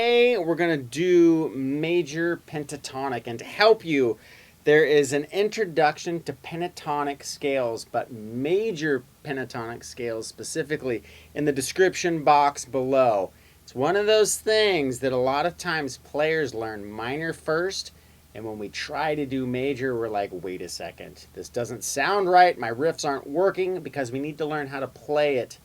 today we're going to do major pentatonic, and to help you, there is an introduction to pentatonic scales, but major pentatonic scales specifically, in the description box below. It's one of those things that a lot of times players learn minor first, and when we try to do major, we're like, wait a second, this doesn't sound right, my riffs aren't working, because we need to learn how to play it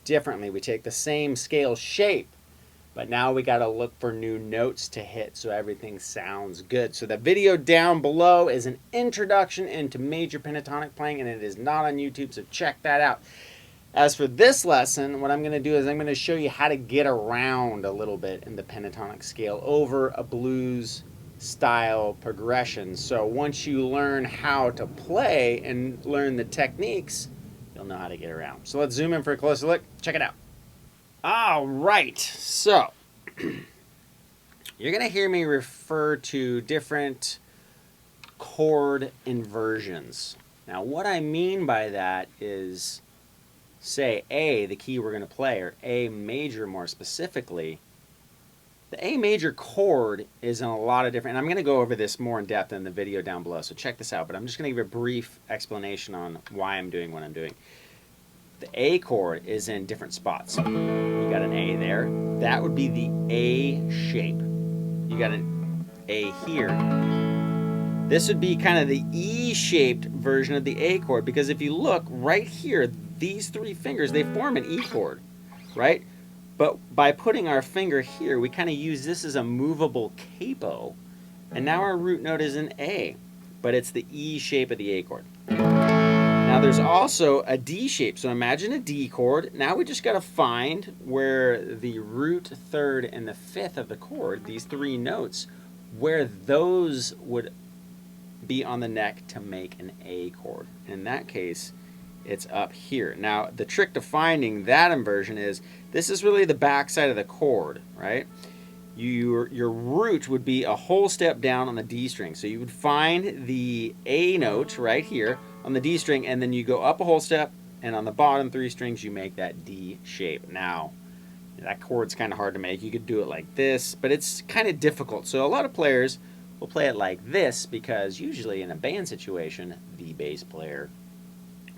differently. We take the same scale shape, but now we got to look for new notes to hit so everything sounds good. So the video down below is an introduction into major pentatonic playing, and it is not on YouTube, so check that out. As for this lesson, what I'm going to do is I'm going to show you how to get around a little bit in the pentatonic scale over a blues style progression. So once you learn how to play and learn the techniques, you'll know how to get around. So let's zoom in for a closer look. Check it out. All right, so you're going to hear me refer to different chord inversions. Now, what I mean by that is, say A, the key we're going to play, or A major more specifically. The A major chord is in a lot of different, and I'm going to go over this more in depth in the video down below, so check this out, but I'm just going to give a brief explanation on why I'm doing what I'm doing. The A chord is in different spots. You got an A there. That would be the A shape. You got an A here. This would be kind of the E-shaped version of the A chord, because if you look right here, these three fingers, they form an E chord, right? But by putting our finger here, we kind of use this as a movable capo, and now our root note is an A, but it's the E shape of the A chord. Now there's also a D shape, so imagine a D chord. Now we just got to find where the root, third, and the fifth of the chord, these three notes, where those would be on the neck to make an A chord. In that case, it's up here. Now the trick to finding that inversion is, this is really the back side of the chord, right? Your root would be a whole step down on the D string. So you would find the A note right here on the D string, and then you go up a whole step, and on the bottom three strings you make that D shape. Now, that chord's kind of hard to make. You could do it like this, but it's kind of difficult. So a lot of players will play it like this, because usually in a band situation, the bass player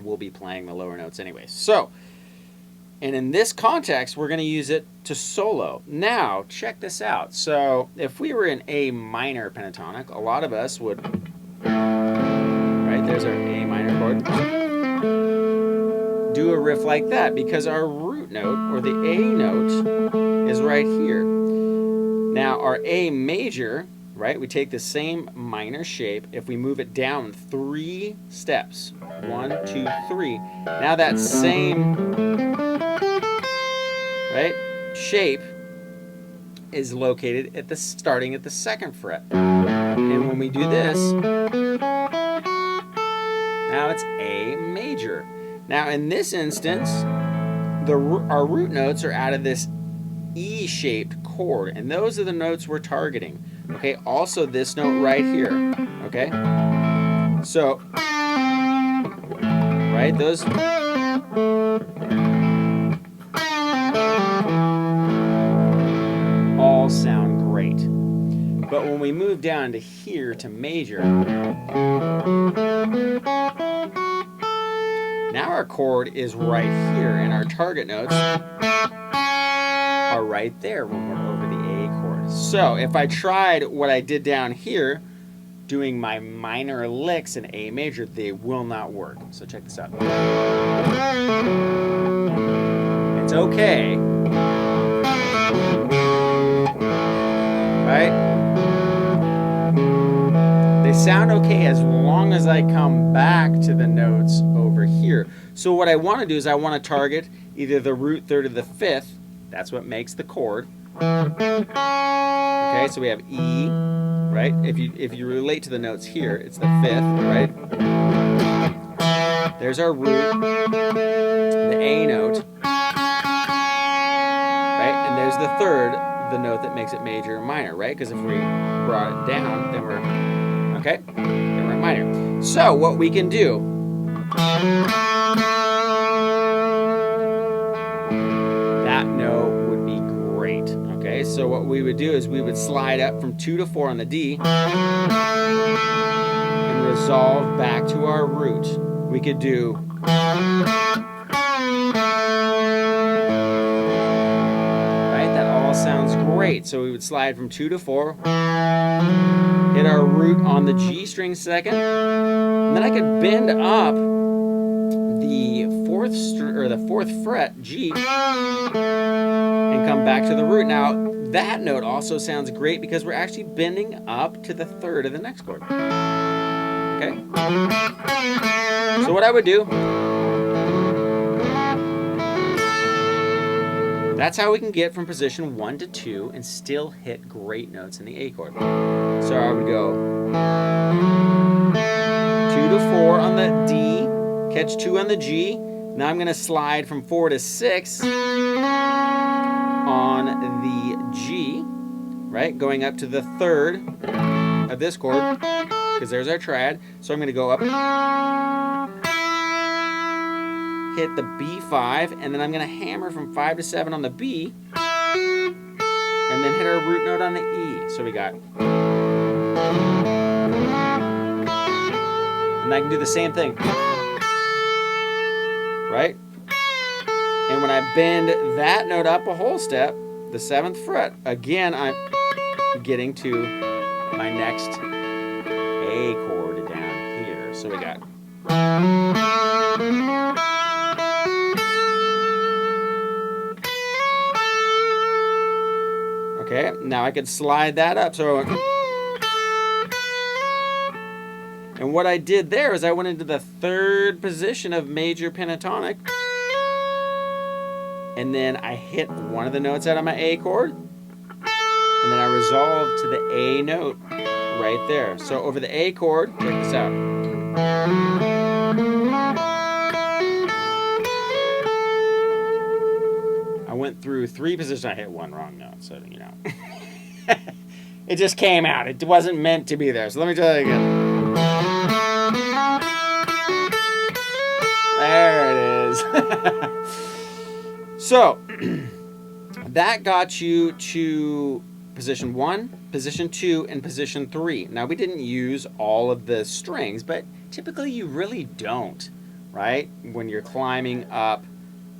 will be playing the lower notes anyway. So, and in this context, we're going to use it to solo. Now, check this out. So, if we were in A minor pentatonic, a lot of us would, right, there's our A minor chord, do a riff like that, because our root note, or the A note, is right here. Now, our A major, right, we take the same minor shape. If we move it down 3 steps, 1, 2, 3, now that same, right, shape is located at the starting at the 2nd fret. And when we do this, now it's A major. Now in this instance, our root notes are out of this E-shaped chord, and those are the notes we're targeting. Okay, also this note right here. Okay, so, right, those all sound great. But when we move down to here to major, now our chord is right here, and our target notes are right there when we're over the A chord. So if I tried what I did down here, doing my minor licks in A major, they will not work. So check this out. It's okay, right? They sound okay as long as I come back to the notes over here. So what I want to do is I want to target either the root, third, or the fifth. That's what makes the chord. Okay, so we have E, right? If you relate to the notes here, it's the fifth, right? There's our root, the A note, right? And there's the third, the note that makes it major or minor, right? Because if we brought it down, then we're, okay, then we're minor. So what we can do, that note would be great, okay? So what we would do is we would slide up from 2 to 4 on the D and resolve back to our root. We could do sounds great. So we would slide from 2 to 4, hit our root on the G string second, and then I could bend up the fourth fret G and come back to the root. Now that note also sounds great because we're actually bending up to the 3rd of the next chord. Okay. So what I would do, that's how we can get from position 1 to 2 and still hit great notes in the A chord. So I would go 2 to 4 on the D, catch 2 on the G. Now I'm going to slide from 4 to 6 on the G, right? Going up to the 3rd of this chord, because there's our triad. So I'm going to go up, hit the B5, and then I'm going to hammer from 5 to 7 on the B, and then hit our root note on the E. So we got, and I can do the same thing, right? And when I bend that note up a whole step, the 7th fret, again I'm getting to my next A chord down here. So we got, okay, now I could slide that up. So, and what I did there is I went into the 3rd position of major pentatonic, and then I hit one of the notes out of my A chord, and then I resolved to the A note right there. So over the A chord, check this out. I went through 3 positions. I hit one wrong note, so you know. It just came out. It wasn't meant to be there. So let me try that again. There it is. So that got you to position 1, position 2, and position 3. Now we didn't use all of the strings, but typically you really don't, right? When you're climbing up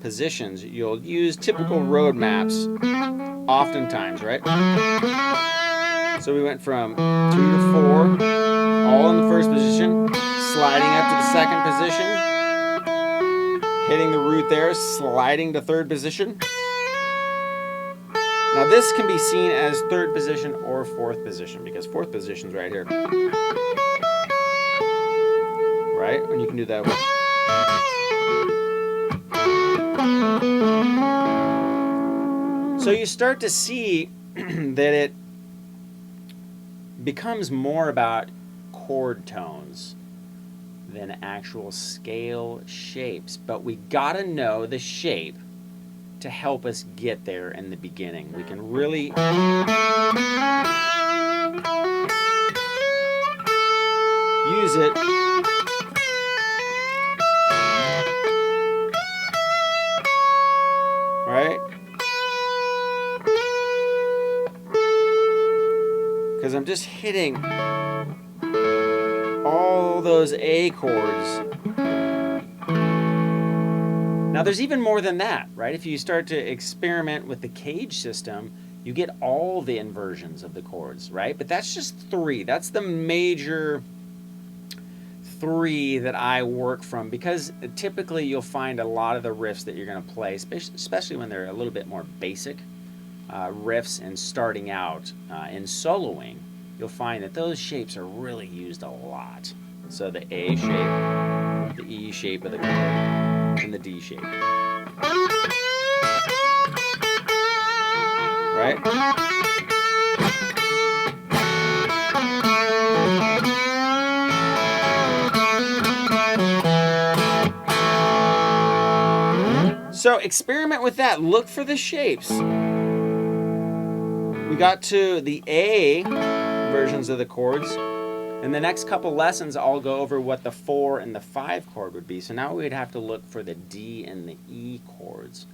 positions, you'll use typical road maps oftentimes, right? So we went from 2 to 4, all in the 1st position, sliding up to the 2nd position, hitting the root there, sliding to 3rd position. Now this can be seen as 3rd position or 4th position, because 4th position's right here. Right? And you can do that with. So you start to see that it becomes more about chord tones than actual scale shapes. But we gotta know the shape to help us get there in the beginning. We can really use it right? Because I'm just hitting all those A chords. Now there's even more than that, right? If you start to experiment with the cage system, you get all the inversions of the chords, right? But that's just 3. That's the major 3 that I work from, because typically you'll find a lot of the riffs that you're going to play, especially when they're a little bit more basic riffs and starting out in soloing, you'll find that those shapes are really used a lot. So the A shape, the E shape of the chord, and the D shape. Right? So experiment with that. Look for the shapes. We got to the A versions of the chords. In the next couple lessons, I'll go over what the 4 and the 5 chord would be. So now we'd have to look for the D and the E chords.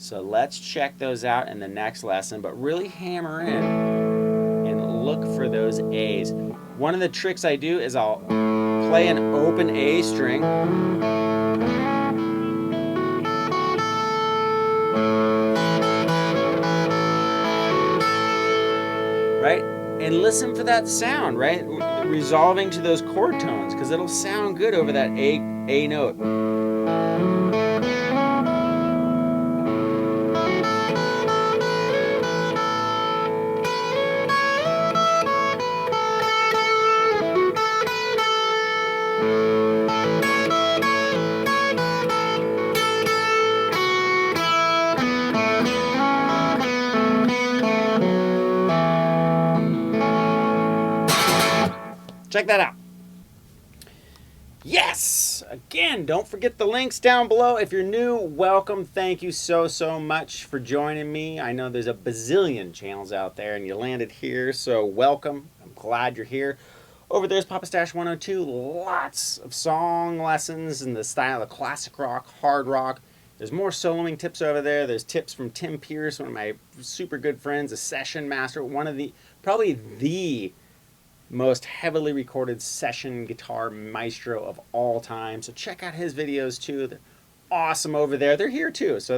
So let's check those out in the next lesson, but really hammer in and look for those A's. One of the tricks I do is I'll play an open A string, right? And listen for that sound, right? Resolving to those chord tones, because it'll sound good over that A note. Check that out. Yes! Again, don't forget the links down below. If you're new, welcome. Thank you so much for joining me. I know there's a bazillion channels out there, and you landed here, so welcome. I'm glad you're here. Over there's Papa Stash 102. Lots of song lessons in the style of classic rock, hard rock. There's more soloing tips over there. There's tips from Tim Pierce, one of my super good friends, a session master, probably the most heavily recorded session guitar maestro of all time. So check out his videos too. They're awesome over there. They're here too. So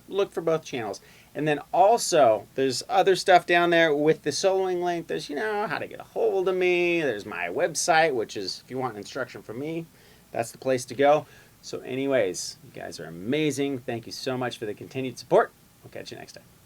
look for both channels. And then also there's other stuff down there with the soloing link. There's, how to get a hold of me. There's my website, which is, if you want instruction from me, that's the place to go. So anyways, you guys are amazing. Thank you so much for the continued support. We'll catch you next time.